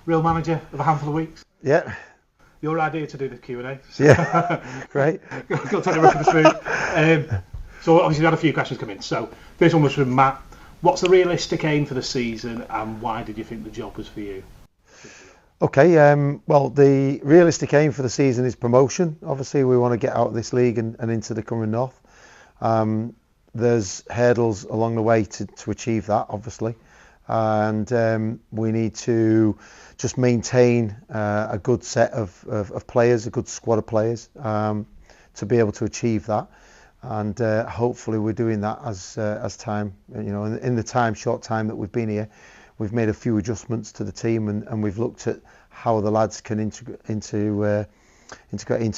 Real manager of a handful of weeks. Yeah. Your idea to do the Q&A. Yeah. Great. Got to take the rest of the spoon. So obviously we had a few questions come in. So first one was from Matt. What's the realistic aim for the season, and why did you think the job was for you? Okay, well, the realistic aim for the season is promotion. Obviously, we want to get out of this league and into the Curran North. There's hurdles along the way to achieve that, obviously. And we need to just maintain a good set of players, a good squad of players, to be able to achieve that. And hopefully we're doing that as time, in the short time that we've been here. We've made a few adjustments to the team, and we've looked at how the lads can integrate into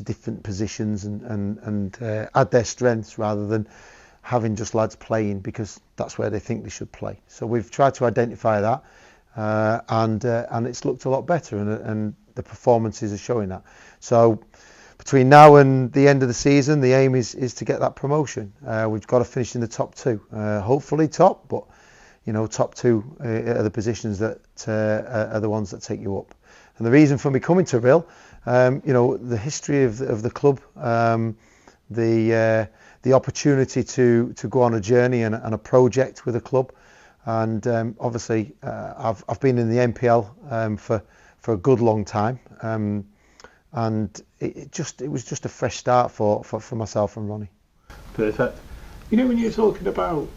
different positions and add their strengths rather than having just lads playing because that's where they think they should play. So we've tried to identify that, and it's looked a lot better, and the performances are showing that. So between now and the end of the season, the aim is to get that promotion. We've got to finish in the top two, hopefully top, but top two are the positions that are the ones that take you up. And the reason for me coming to Rhyl, the history of the club, the opportunity to go on a journey and a project with the club, and obviously I've been in the NPL for a good long time, and it was just a fresh start for myself and Ronnie. Perfect. When you're talking about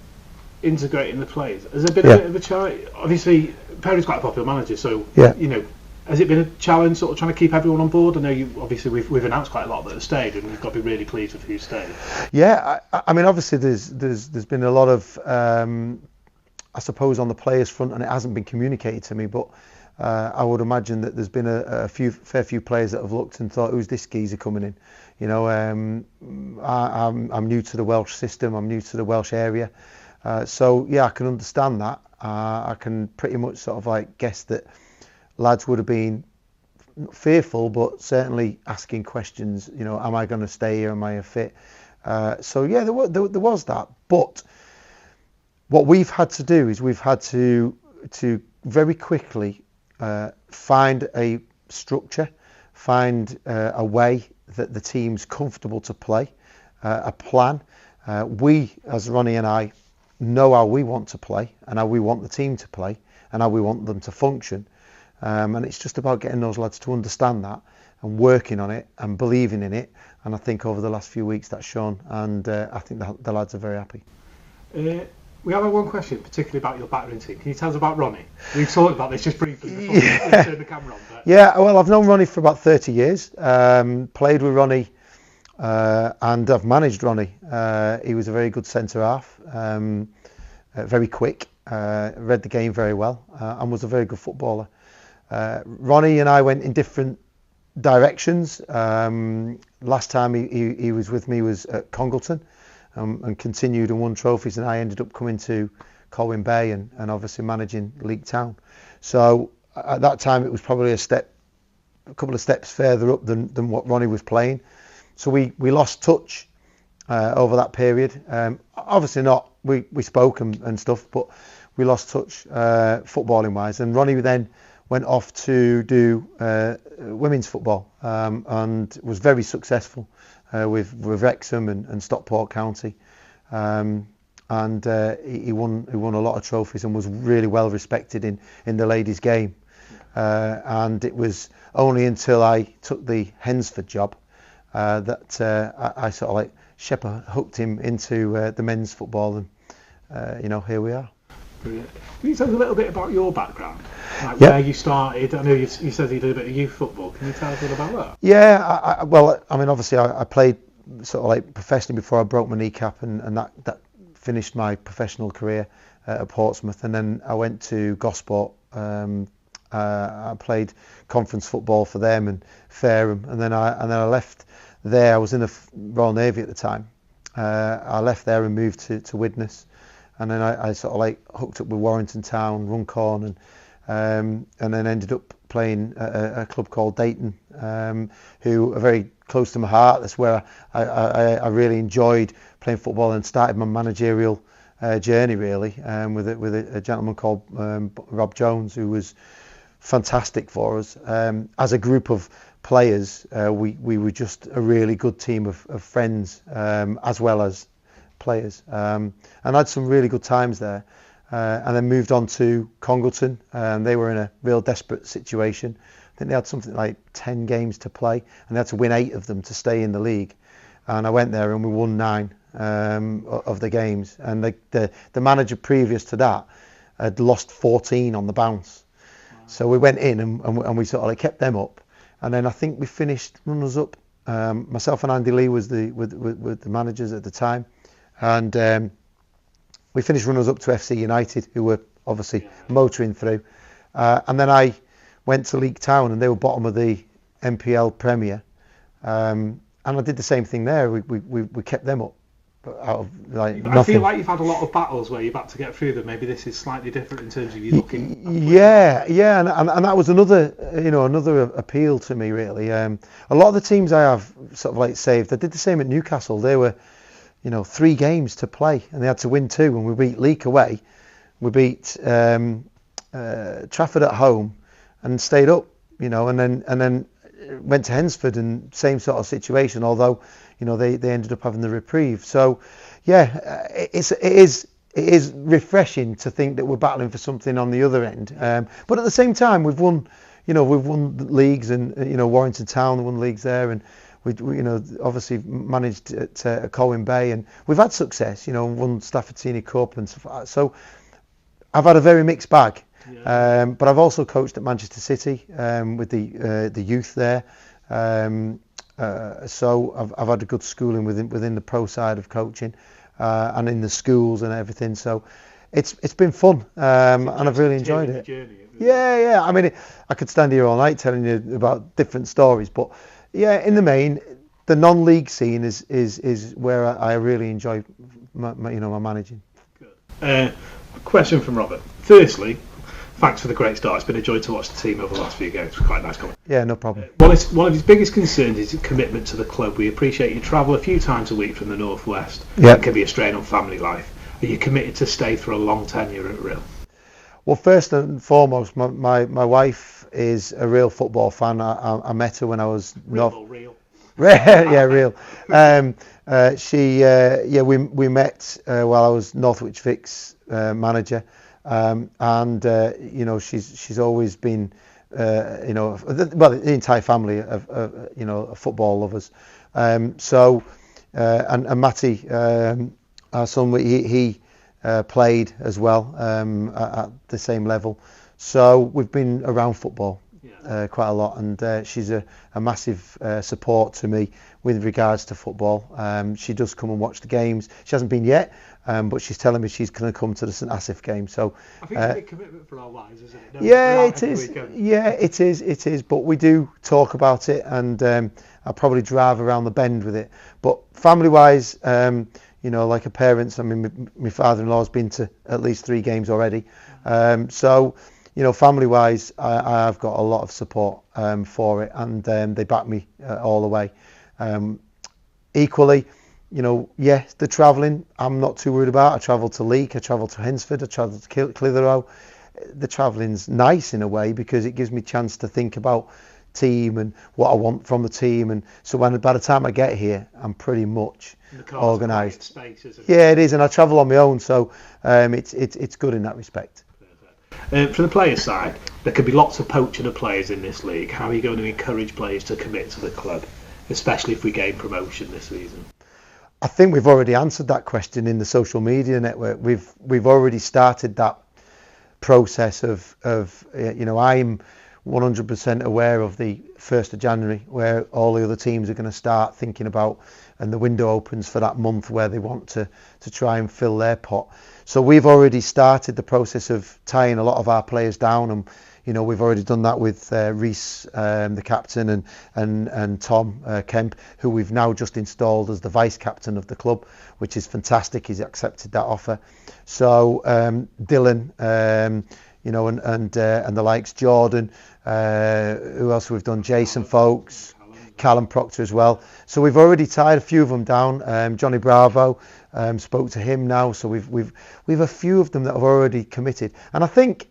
integrating the players, has there been a bit of a challenge? Obviously, Perry's quite a popular manager, so has it been a challenge sort of trying to keep everyone on board? I know we've announced quite a lot that have stayed, and we've got to be really pleased with who stayed. Yeah, I mean, obviously there's been a lot of I suppose on the players front, and it hasn't been communicated to me, but I would imagine that there's been a fair few players that have looked and thought, who's this geezer coming in? I'm new to the Welsh system, I'm new to the Welsh area. So yeah, I can understand that. I can pretty much sort of guess that lads would have been fearful, but certainly asking questions. Am I going to stay here? Am I a fit? So yeah, there was that. But what we've had to do is we've had to very quickly find a structure, find a way that the team's comfortable to play, a plan. We, as Ronnie and I, know how we want to play and how we want the team to play and how we want them to function, and it's just about getting those lads to understand that and working on it and believing in it, and I think over the last few weeks that's shown, and I think the lads are very happy. We have one question particularly about your battering team. Can you tell us about Ronnie? We've talked about this just briefly before we turn the camera on. But... Yeah, well, I've known Ronnie for about 30 years, played with Ronnie, and I've managed Ronnie. He was a very good centre-half, very quick, read the game very well, and was a very good footballer. Ronnie and I went in different directions. Last time he was with me was at Congleton, and continued and won trophies, and I ended up coming to Colwyn Bay and obviously managing Leek Town. So at that time it was probably a couple of steps further up than what Ronnie was playing. So we lost touch over that period. Obviously not, we spoke and stuff, but we lost touch footballing wise, and Ronnie then went off to do women's football, and was very successful with Wrexham and Stockport County, and he won a lot of trophies and was really well respected in the ladies' game, and it was only until I took the Hensford job that I sort of hooked him into the men's football, and here we are. Brilliant. Can you tell us a little bit about your background, where you started? I know you said you did a bit of youth football. Can you tell us a bit about that? Yeah, I mean, obviously I played sort of professionally before I broke my kneecap, and that finished my professional career at Portsmouth, and then I went to Gosport. I played conference football for them and Fareham, and then I left there. I was in the Royal Navy at the time. I left there and moved to Widnes. And then I sort of hooked up with Warrington Town, Runcorn, and then ended up playing a club called Dayton, who are very close to my heart. That's where I really enjoyed playing football and started my managerial journey really, with a gentleman called Rob Jones, who was fantastic for us. As a group of players, we were just a really good team of friends, as well as players, and I had some really good times there, and then moved on to Congleton. They were in a real desperate situation. I think they had something like 10 games to play, and they had to win 8 of them to stay in the league, and I went there and we won 9 of the games, and the manager previous to that had lost 14 on the bounce. So we went in and we sort of like kept them up, and then I think we finished runners up. Myself and Andy Lee was the managers at the time, and we finished runners up to FC United, who were obviously motoring through, and then I went to Leek Town, and they were bottom of the MPL Premier, and I did the same thing there. We kept them up. Out of like nothing. I feel like you've had a lot of battles where you've had to get through them. Maybe this is slightly different in terms of you looking. Yeah, and that was another appeal to me really. A lot of the teams I have sort of like saved, I did the same at Newcastle. They were, 3 games to play, and they had to win 2. And we beat Leek away, we beat Trafford at home, and stayed up. And then went to Hensford, and same sort of situation. Although, they ended up having the reprieve. So, yeah, it is refreshing to think that we're battling for something on the other end. But at the same time, we've won leagues, and Warrington Town won leagues there, and we obviously managed at Colwyn Bay, and we've had success. Won Stafford Senior Cup and stuff like that. So I've had a very mixed bag. Yeah. But I've also coached at Manchester City with the youth there. So I've had a good schooling within the pro side of coaching, and in the schools and everything. So it's been fun, and I've really enjoyed it. Yeah. I mean, I could stand here all night telling you about different stories, but yeah, in the main, the non-league scene is where I really enjoy my managing. Good. Question from Robert. Firstly, thanks for the great start. It's been a joy to watch the team over the last few games. It's quite a nice comment. Yeah, no problem. One of his biggest concerns is commitment to the club. We appreciate you travel a few times a week from the northwest. Yeah. It can be a strain on family life. Are you committed to stay for a long tenure at Rhyl? Well, first and foremost, my wife is a real football fan. I met her when I was Real. Yeah, Rhyl. We met while I was Northwich Vic's manager, and she's always been the entire family of football lovers. And Matty, our son, he played as well at the same level. So we've been around football quite a lot, and she's a massive support to me with regards to football. She does come and watch the games. She hasn't been yet, but she's telling me she's going to come to the St Asaph game. So I think it's a big commitment for our lives, isn't it? It is. Yeah, it is. But we do talk about it, and I'll probably drive around the bend with it. But family-wise, like a parents, I mean, my father-in-law's been to at least 3 games already. So, family-wise, I've got a lot of support for it, and they back me all the way. Equally, the travelling, I'm not too worried about. I travel to Leek, I travel to Hensford, I travel to Clitheroe. The travelling's nice in a way because it gives me a chance to think about team and what I want from the team, and so by the time I get here, I'm pretty much organised. Yeah, it is, and I travel on my own, so it's good in that respect. From the players' side, there could be lots of poaching of players in this league. How are you going to encourage players to commit to the club, especially if we gain promotion this season? I think we've already answered that question in the social media network. We've already started that process of I'm 100% aware of the 1st of January where all the other teams are going to start thinking about, and the window opens for that month where they want to try and fill their pot. So we've already started the process of tying a lot of our players down, and we've already done that with Reece, the captain, and Tom Kemp, who we've now just installed as the vice captain of the club, which is fantastic. He's accepted that offer. So Dylan, and the likes, Jordan, who else we've done? Jason Folks, Callum Proctor as well. So we've already tied a few of them down. Johnny Bravo, spoke to him now. So we've a few of them that have already committed, and I think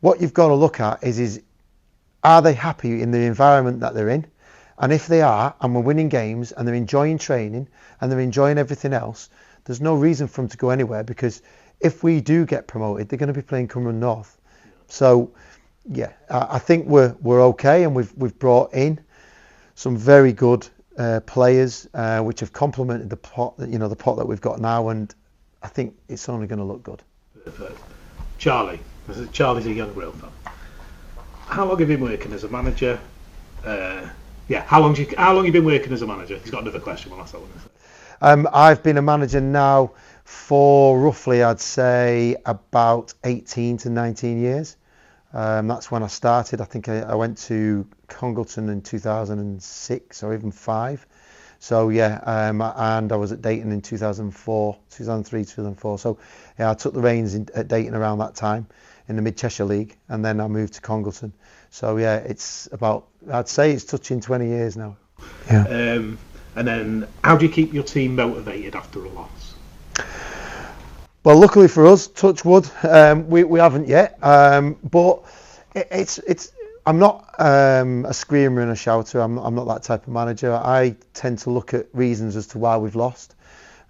what you've got to look at is are they happy in the environment that they're in? And if they are, and we're winning games, and they're enjoying training, and they're enjoying everything else, there's no reason for them to go anywhere, because if we do get promoted, they're going to be playing Cumberland North. So, yeah, I think we're okay, and we've brought in some very good players, which have complemented the pot that we've got now, and I think it's only going to look good. Perfect. Charlie's a young Rhyl fan. How long have you been working as a manager? How long you been working as a manager? He's got another question. Well, that's that one. I've been a manager now for roughly, I'd say, about 18 to 19 years. That's when I started. I think I went to Congleton in 2006 or even 5. So yeah, and I was at Dayton in 2003, 2004. So yeah, I took the reins at Dayton around that time in the Mid Cheshire League, and then I moved to Congleton. So yeah, it's about, I'd say it's touching 20 years now. Yeah. And then how do you keep your team motivated after a loss? Well, luckily for us, touch wood, we haven't yet. But it's I'm not a screamer and a shouter. I'm not that type of manager. I tend to look at reasons as to why we've lost,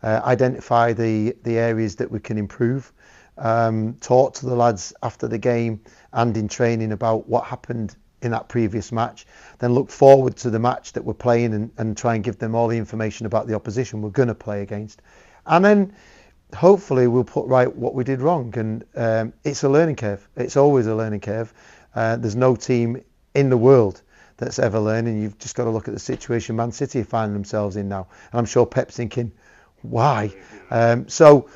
identify the areas that we can improve, talk to the lads after the game and in training about what happened in that previous match, then look forward to the match that we're playing and try and give them all the information about the opposition we're going to play against. And then hopefully we'll put right what we did wrong. And it's a learning curve. It's always a learning curve. There's no team in the world that's ever learning. You've just got to look at the situation Man City are finding themselves in now. And I'm sure Pep's thinking, why? So,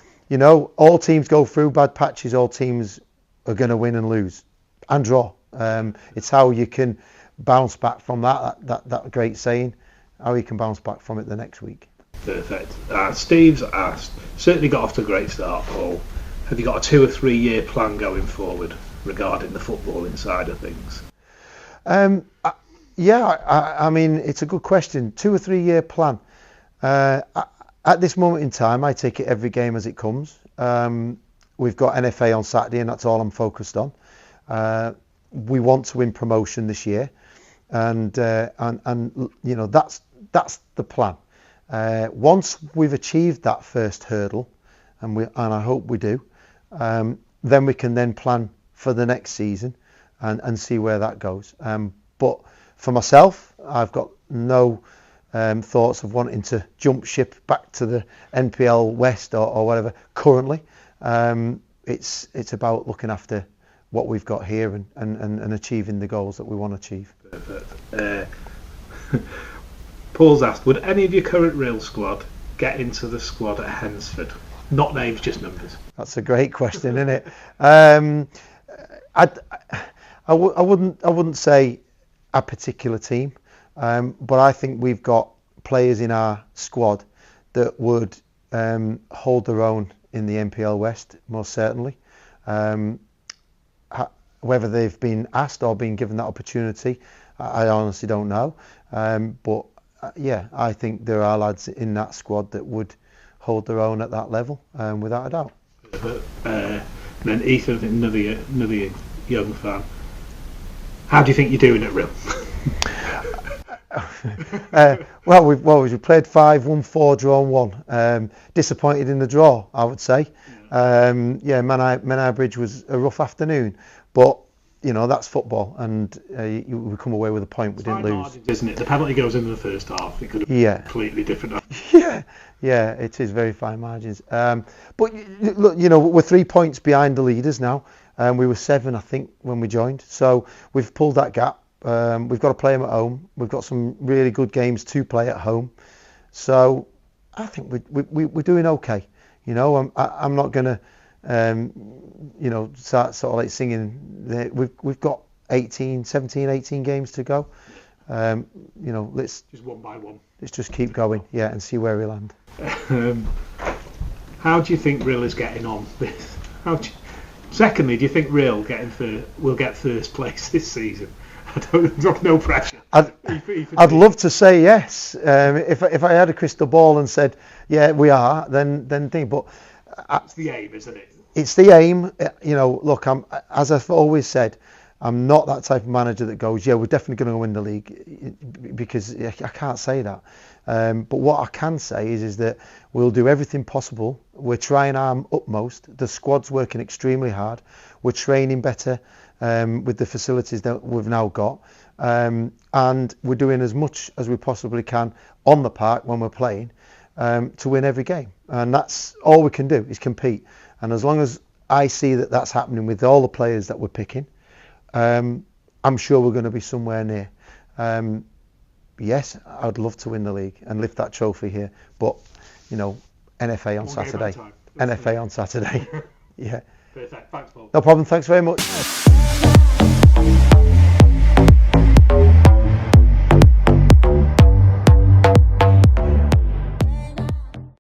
all teams go through bad patches. All teams are going to win and lose and draw. It's how you can bounce back from that great saying, how you can bounce back from it the next week. Perfect. Steve's asked, certainly got off to a great start, Paul. Have you got a 2 or 3 year plan going forward regarding the footballing side of things? I mean, it's a good question. 2 or 3 year plan. At this moment in time, I take it every game as it comes. We've got NFA on Saturday, and that's all I'm focused on. We want to win promotion this year, and that's the plan. Once we've achieved that first hurdle, and I hope we do, then we can then plan for the next season and see where that goes. But for myself, I've got no thoughts of wanting to jump ship back to the NPL West or whatever currently. It's about looking after what we've got here and achieving the goals that we want to achieve. Perfect. Paul's asked, would any of your current Rhyl squad get into the squad at Hensford? Not names, just numbers. That's a great question, isn't it? I wouldn't say a particular team, but I think we've got players in our squad that would hold their own in the NPL West, most certainly. Whether they've been asked or been given that opportunity, I honestly don't know. But I think there are lads in that squad that would hold their own at that level, without a doubt. Then Ethan, another young fan. How do you think you're doing at Rhyl? We've played 5, won 4, drawn 1. Disappointed in the draw, I would say. Menai Bridge was a rough afternoon, but that's football, and we come away with a point. We didn't lose. Margins, isn't it? The penalty goes in the first half. It could have been completely different. Yeah, it is very fine margins. But look, we're 3 points behind the leaders now. We were 7, I think, when we joined. So we've pulled that gap. We've got to play them at home. We've got some really good games to play at home. So I think we're doing okay. I'm not going to, start sort of like singing. We've got 17, 18 games to go. Let's just one by one. Let's just keep going, and see where we land. How do you think Rhyl is getting on? Secondly, do you think Rhyl will get first place this season? I don't no pressure. I'd love to say yes. If I had a crystal ball and said, yeah, we are, then think. But that's the aim, isn't it? it's the aim. You know, look, as I've always said, I'm not that type of manager that goes, yeah, we're definitely going to win the league, because I can't say that. But what I can say is that we'll do everything possible. We're trying our utmost. The squad's working extremely hard. We're training better with the facilities that we've now got. And we're doing as much as we possibly can on the park when we're playing to win every game. And that's all we can do, is compete. And as long as I see that that's happening with all the players that we're picking, I'm sure we're going to be somewhere near. Yes, I'd love to win the league and lift that trophy here, but you know, NFA on Saturday. NFA on Saturday. Yeah. Perfect. Thanks, Paul. No problem. Thanks very much.